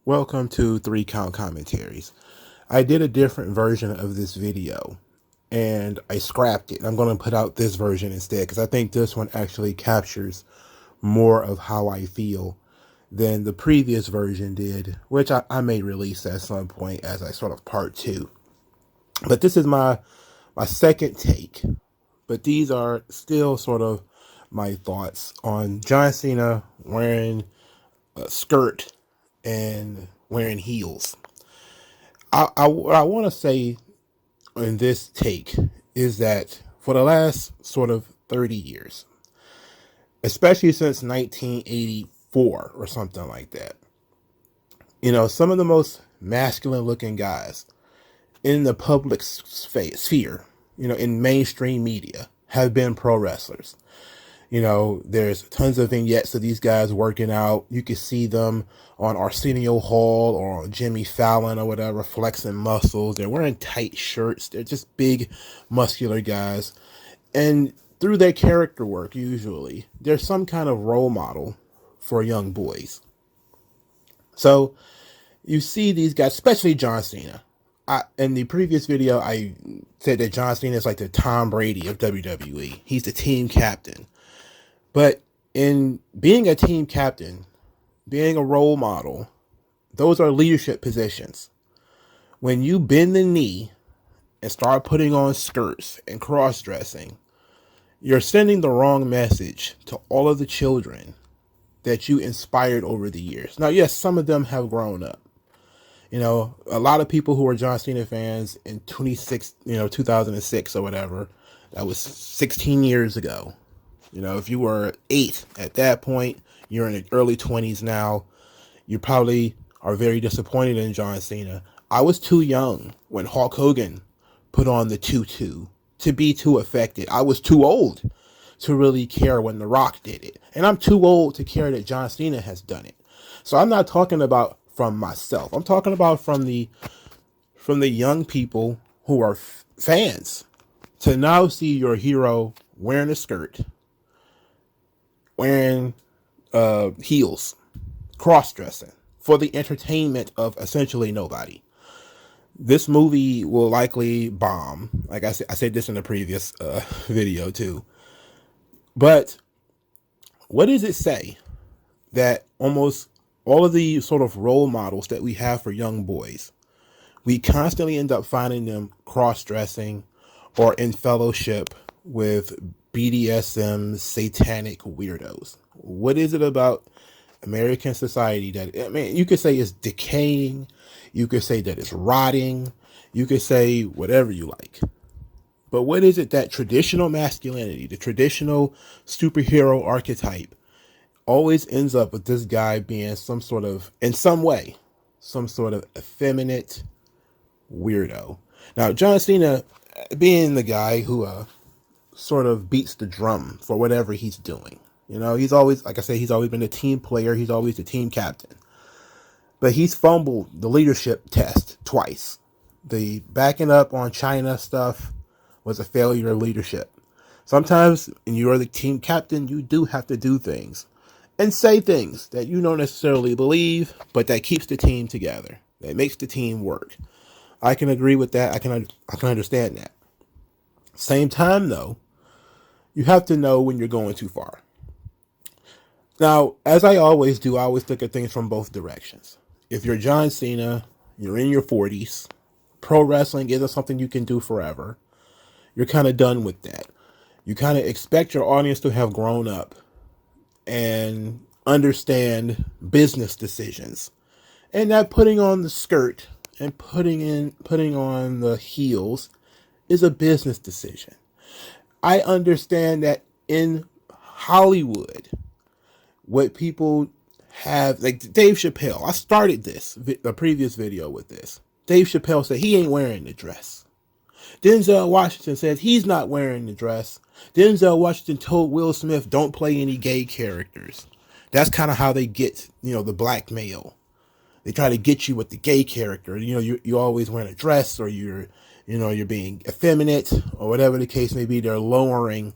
Welcome to 3 Count Commentaries. I did a different version of this video and I scrapped it. I'm going to put out this version instead because I think this one actually captures more of how I feel than the previous version did, which I may release at some point as a sort of part 2. But this is my second take. But these are still sort of my thoughts on John Cena wearing a skirt and wearing heels. What I want to say in this take is that for the last sort of 30 years, especially since 1984 or something like that, some of the most masculine looking guys in the public sphere, in mainstream media have been pro wrestlers. There's tons of vignettes of these guys working out. You can see them on Arsenio Hall or on Jimmy Fallon or whatever, flexing muscles. They're wearing tight shirts. They're just big, muscular guys. And through their character work, usually, there's some kind of role model for young boys. So you see these guys, especially John Cena. In the previous video, I said that John Cena is like the Tom Brady of WWE. He's the team captain. But in being a team captain, being a role model, those are leadership positions. When you bend the knee and start putting on skirts and cross-dressing, you're sending the wrong message to all of the children that you inspired over the years. Now, yes, some of them have grown up. A lot of people who are John Cena fans in 2006 or whatever, that was 16 years ago. If you were 8 at that point, you're in the early 20s now, you probably are very disappointed in John Cena. I was too young when Hulk Hogan put on the tutu to be too affected. I was too old to really care when The Rock did it. And I'm too old to care that John Cena has done it. So I'm not talking about from myself. I'm talking about from the young people who are fans to now see your hero wearing a skirt, wearing heels, cross-dressing for the entertainment of essentially nobody. This movie will likely bomb. Like I said this in the previous video too. But what does it say that almost all of the sort of role models that we have for young boys, we constantly end up finding them cross-dressing or in fellowship with BDSM satanic weirdos? What is it about American society that, you could say it's decaying, you could say that it's rotting, you could say whatever you like. But what is it that traditional masculinity, the traditional superhero archetype, always ends up with this guy being some sort of effeminate weirdo? Now, John Cena being the guy who sort of beats the drum for whatever he's doing. He's always, like I said, he's always been a team player. He's always the team captain. But he's fumbled the leadership test twice. The backing up on China stuff was a failure of leadership. Sometimes when you are the team captain, you do have to do things and say things that you don't necessarily believe, but that keeps the team together. That makes the team work. I can agree with that. I can understand that. Same time, though, you have to know when you're going too far. Now, as I always do, I always look at things from both directions. If you're John Cena, you're in your 40s, pro wrestling isn't something you can do forever. You're kind of done with that. You kind of expect your audience to have grown up and understand business decisions. And that putting on the skirt and putting on the heels is a business decision. I understand that in Hollywood, what people have, like Dave Chappelle, I started the previous video with this. Dave Chappelle said he ain't wearing the dress. Denzel Washington says he's not wearing the dress. Denzel Washington told Will Smith, don't play any gay characters. That's kind of how they get, the blackmail. They try to get you with the gay character. You're always wearing a dress, or you're being effeminate, or whatever the case may be. They're lowering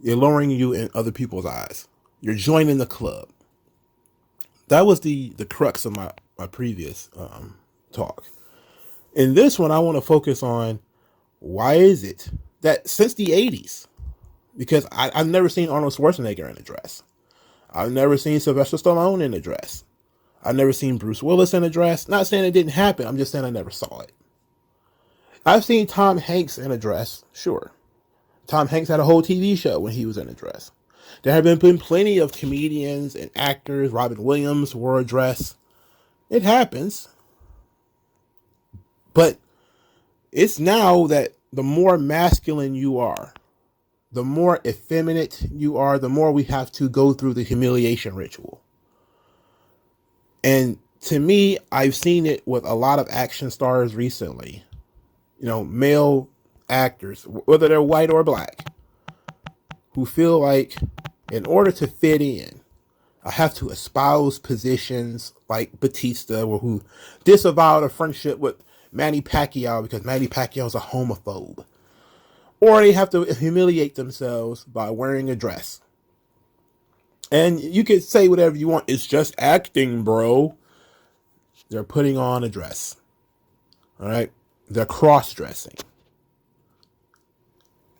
you in other people's eyes. You're joining the club. That was the crux of my previous talk. In this one, I want to focus on why is it that since the 80s, because I've never seen Arnold Schwarzenegger in a dress. I've never seen Sylvester Stallone in a dress. I've never seen Bruce Willis in a dress. Not saying it didn't happen. I'm just saying I never saw it. I've seen Tom Hanks in a dress. Sure. Tom Hanks had a whole TV show when he was in a dress. There have been plenty of comedians and actors. Robin Williams wore a dress. It happens. But it's now that the more masculine you are, the more effeminate you are, the more we have to go through the humiliation ritual. And to me, I've seen it with a lot of action stars recently. You know, male actors, whether they're white or black, who feel like in order to fit in, I have to espouse positions like Batista, or who disavowed a friendship with Manny Pacquiao because Manny Pacquiao is a homophobe. Or they have to humiliate themselves by wearing a dress. And you can say whatever you want. It's just acting, bro. They're putting on a dress. All right? They're cross-dressing.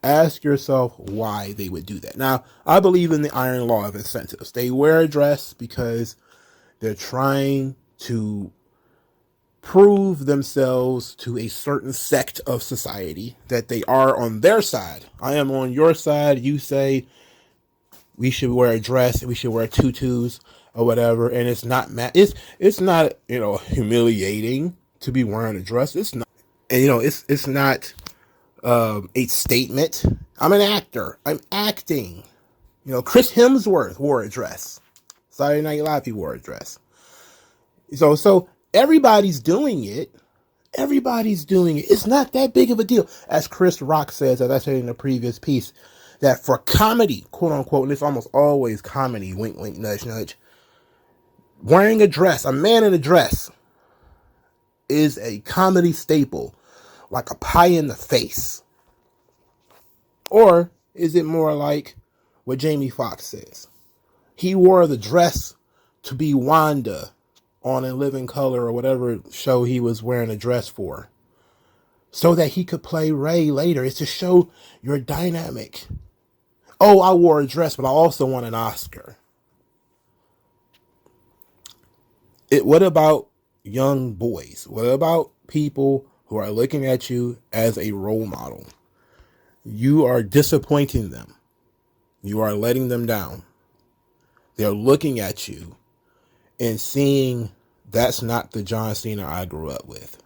Ask yourself why they would do that. Now, I believe in the iron law of incentives. They wear a dress because they're trying to prove themselves to a certain sect of society that they are on their side. I am on your side. You say we should wear a dress, we should wear tutus or whatever, and it's not it's not, you know, humiliating to be wearing a dress. It's not, and you know, it's not a statement. I'm an actor. I'm acting. You know, Chris Hemsworth wore a dress. Saturday Night Live, he wore a dress. So everybody's doing it. Everybody's doing it. It's not that big of a deal. As Chris Rock says, as I said in the previous piece, that for comedy, quote unquote, and it's almost always comedy, wink, wink, nudge, nudge, wearing a dress, a man in a dress, is a comedy staple, like a pie in the face. Or is it more like what Jamie Foxx says? He wore the dress to be Wanda on In Living Color or whatever show he was wearing a dress for, so that he could play Ray later. It's to show your dynamic. Oh, I wore a dress, but I also won an Oscar. What about young boys? What about people who are looking at you as a role model? You are disappointing them. You are letting them down. They're looking at you and seeing that's not the John Cena I grew up with.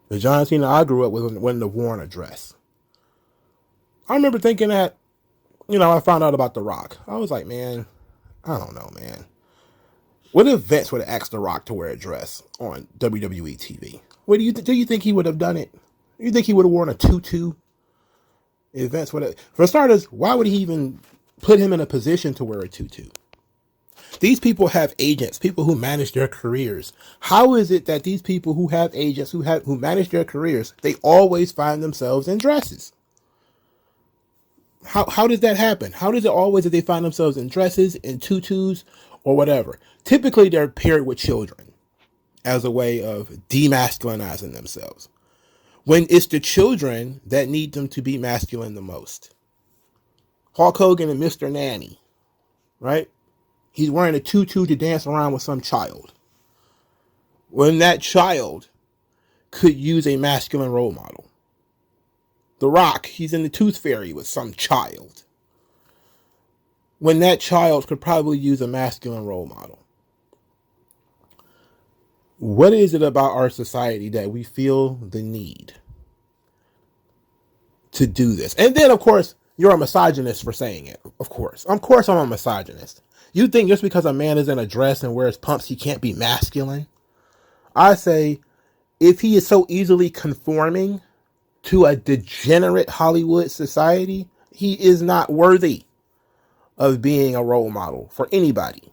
The John Cena I grew up with wouldn't have worn a dress. I remember thinking that, you know, I found out about The Rock. I was like, man, I don't know, man. What if Vince would have asked The Rock to wear a dress on WWE TV? What do you think he would have done it? Do you think he would have worn a tutu? If Vince would have, for starters, why would he even put him in a position to wear a tutu? These people have agents, people who manage their careers. How is it that these people who have agents, who manage their careers, they always find themselves in dresses? How does that happen? How does it always that they find themselves in dresses, in tutus, or whatever? Typically, they're paired with children as a way of demasculinizing themselves, when it's the children that need them to be masculine the most. Hulk Hogan and Mr. Nanny, right? He's wearing a tutu to dance around with some child, when that child could use a masculine role model. The Rock, he's in the Tooth Fairy with some child, when that child could probably use a masculine role model. What is it about our society that we feel the need to do this? And then, of course, you're a misogynist for saying it. Of course I'm a misogynist. You think just because a man is in a dress and wears pumps, he can't be masculine? I say, if he is so easily conforming to a degenerate Hollywood society, he is not worthy of being a role model for anybody.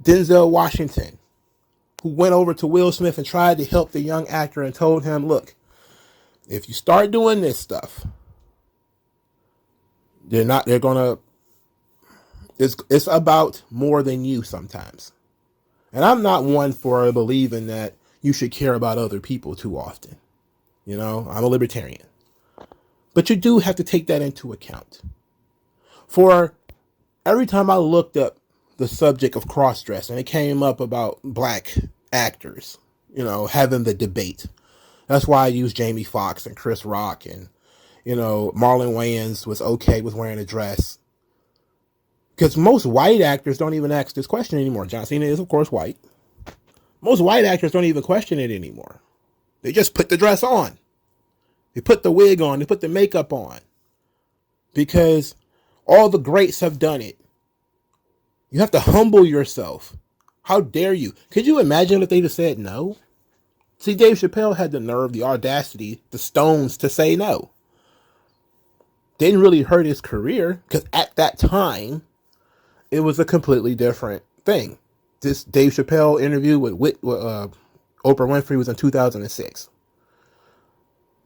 Denzel Washington, who went over to Will Smith and tried to help the young actor and told him, look, if you start doing this stuff, they're going to It's about more than you sometimes. And I'm not one for believing that you should care about other people too often. You know, I'm a libertarian. But you do have to take that into account. For every time I looked up the subject of cross-dressing, it came up about black actors, you know, having the debate. That's why I used Jamie Foxx and Chris Rock, and, you know, Marlon Wayans was okay with wearing a dress. Because most white actors don't even ask this question anymore. John Cena is, of course, white. Most white actors don't even question it anymore. They just put the dress on. They put the wig on. They put the makeup on. Because all the greats have done it. You have to humble yourself. How dare you? Could you imagine if they just said no? See, Dave Chappelle had the nerve, the audacity, the stones to say no. Didn't really hurt his career, because at that time, it was a completely different thing. This Dave Chappelle interview with Oprah Winfrey was in 2006.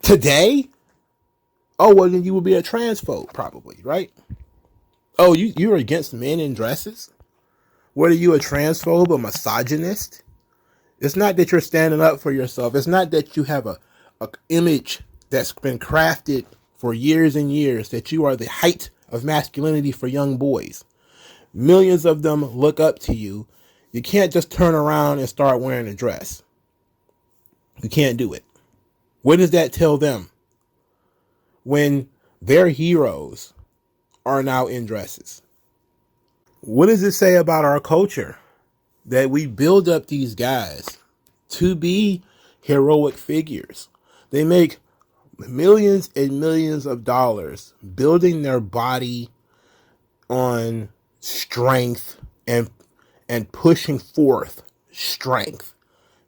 Today, oh, well, then you would be a transphobe, probably, right? Oh, you're against men in dresses? What are you, a transphobe, a misogynist? It's not that you're standing up for yourself. It's not that you have a image that's been crafted for years and years, that you are the height of masculinity for young boys. Millions of them look up to you. You can't just turn around and start wearing a dress. You can't do it. What does that tell them? When their heroes are now in dresses. What does it say about our culture that we build up these guys to be heroic figures? They make millions and millions of dollars building their body on strength and pushing forth strength,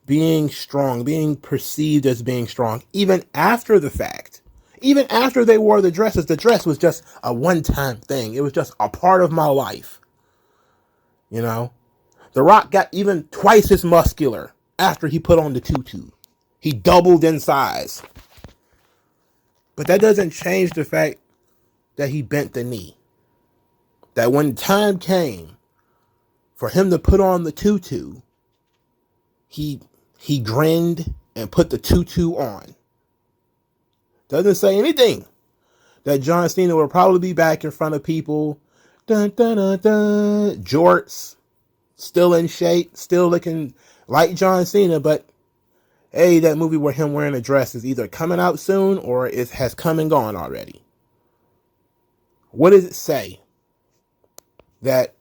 being strong, being perceived as being strong, even after the fact. Even after they wore the dresses, the dress was just a one-time thing. It was just a part of my life. You know, The Rock got even twice as muscular after he put on the tutu. He doubled in size. But that doesn't change the fact that he bent the knee. That when time came for him to put on the tutu, he grinned and put the tutu on. Doesn't say anything that John Cena will probably be back in front of people. Dun, dun, dun, dun. Jorts, still in shape, still looking like John Cena, but hey, that movie where him wearing a dress is either coming out soon or it has come and gone already. What does it say? That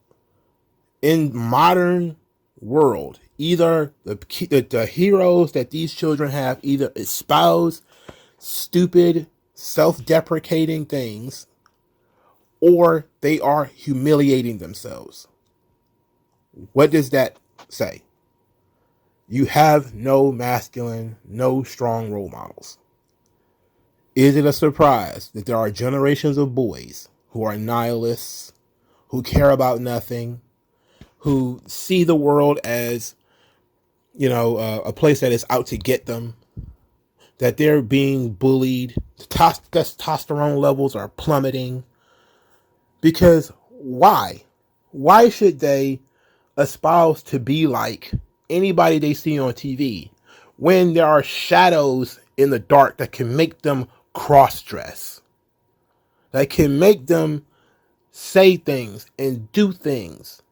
in modern world, either the heroes that these children have either espouse stupid, self-deprecating things, or they are humiliating themselves. What does that say? You have no masculine, no strong role models. Is it a surprise that there are generations of boys who are nihilists, who care about nothing, who see the world as, you know, a place that is out to get them, that they're being bullied, testosterone levels are plummeting? Because why? Why should they espouse to be like anybody they see on TV when there are shadows in the dark that can make them cross-dress, that can make them say things and do things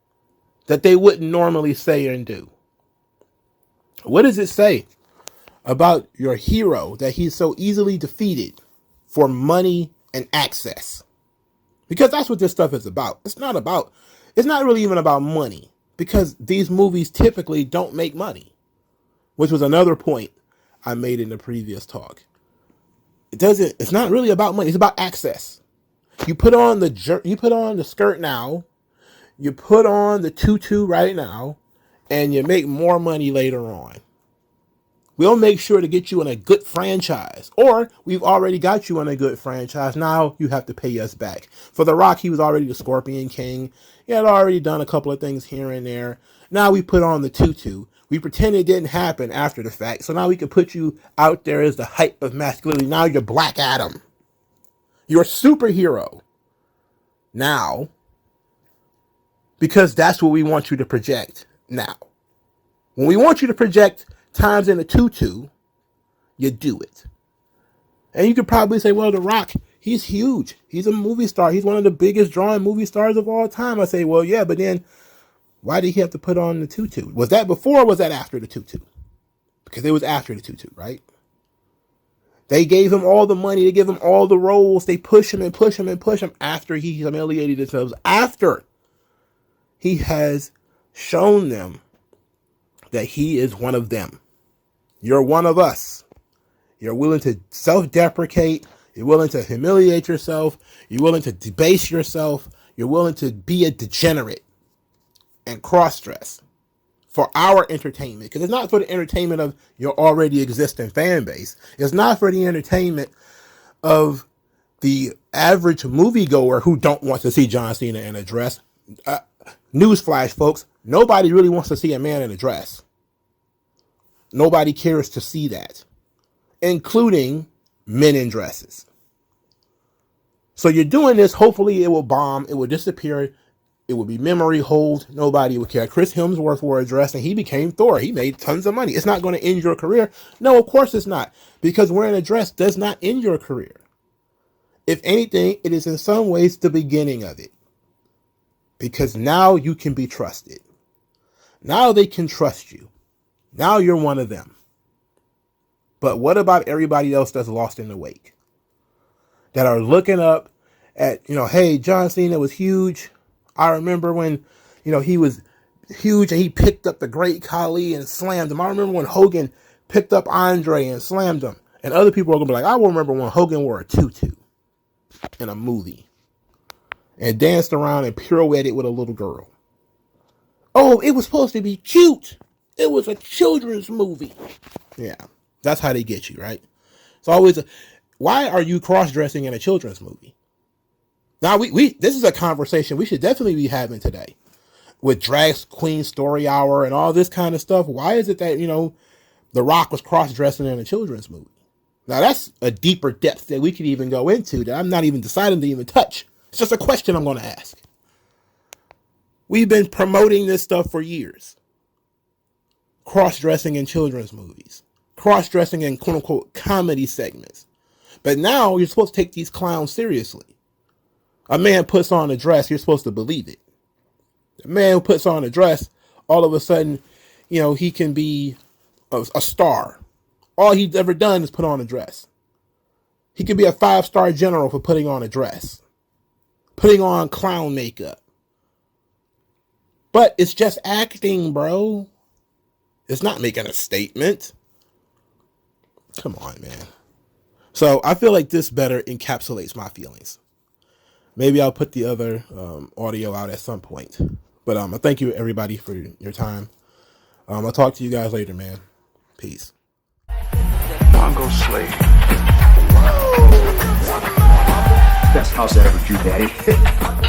that they wouldn't normally say and do? What does it say about your hero that he's so easily defeated for money and access? Because that's what this stuff is about. It's not really even about money, because these movies typically don't make money, which was another point I made in the previous talk. It's not really about money. It's about access. You put on the skirt now, you put on the tutu right now, and you make more money later on. We'll make sure to get you in a good franchise. Or we've already got you in a good franchise. Now you have to pay us back. For The Rock, he was already the Scorpion King. He had already done a couple of things here and there. Now we put on the tutu. We pretend it didn't happen after the fact. So now we can put you out there as the height of masculinity. Now you're Black Adam. You're a superhero. Now, because that's what we want you to project now. When we want you to project times in a tutu, you do it. And you could probably say, well, The Rock, he's huge. He's a movie star. He's one of the biggest drawing movie stars of all time. I say, well, yeah, but then why did he have to put on the tutu? Was that before or was that after the tutu? Because it was after the tutu, right? They gave him all the money. They give him all the roles. They push him and push him and push him after he humiliated himself. After he has shown them that he is one of them. You're one of us. You're willing to self-deprecate. You're willing to humiliate yourself. You're willing to debase yourself. You're willing to be a degenerate and cross-dress for our entertainment. Because it's not for the entertainment of your already existing fan base. It's not for the entertainment of the average moviegoer who don't want to see John Cena in a dress. Newsflash, folks. Nobody really wants to see a man in a dress. Nobody cares to see that, including men in dresses. So you're doing this. Hopefully it will bomb. It will disappear. It will be memory hold. Nobody will care. Chris Hemsworth wore a dress and he became Thor. He made tons of money. It's not going to end your career. No, of course it's not. Because wearing a dress does not end your career. If anything, it is in some ways the beginning of it. Because now you can be trusted. Now they can trust you. Now you're one of them. But what about everybody else that's lost in the wake? That are looking up at, hey, John Cena was huge. I remember when, he was huge and he picked up the great Khali and slammed him. I remember when Hogan picked up Andre and slammed him. And other people are going to be like, I will remember when Hogan wore a tutu in a movie and danced around and pirouetted with a little girl. Oh, it was supposed to be cute. It was a children's movie. Yeah, that's how they get you, right? It's always why are you cross-dressing in a children's movie? Now, this is a conversation we should definitely be having today with Drag Queen Story Hour and all this kind of stuff. Why is it that, The Rock was cross-dressing in a children's movie? Now, that's a deeper depth that we could even go into that I'm not even deciding to even touch. It's just a question I'm going to ask. We've been promoting this stuff for years. Cross-dressing in children's movies. Cross-dressing in quote-unquote comedy segments. But now you're supposed to take these clowns seriously. A man puts on a dress, you're supposed to believe it. A man who puts on a dress, all of a sudden, he can be a star. All he's ever done is put on a dress. He could be a 5-star general for putting on a dress. Putting on clown makeup. But it's just acting, bro. It's not making a statement. Come on, man. So I feel like this better encapsulates my feelings. Maybe I'll put the other audio out at some point. But I thank you, everybody, for your time. I'll talk to you guys later, man. Peace. MagMongoSlade. Best house I ever drew, Daddy.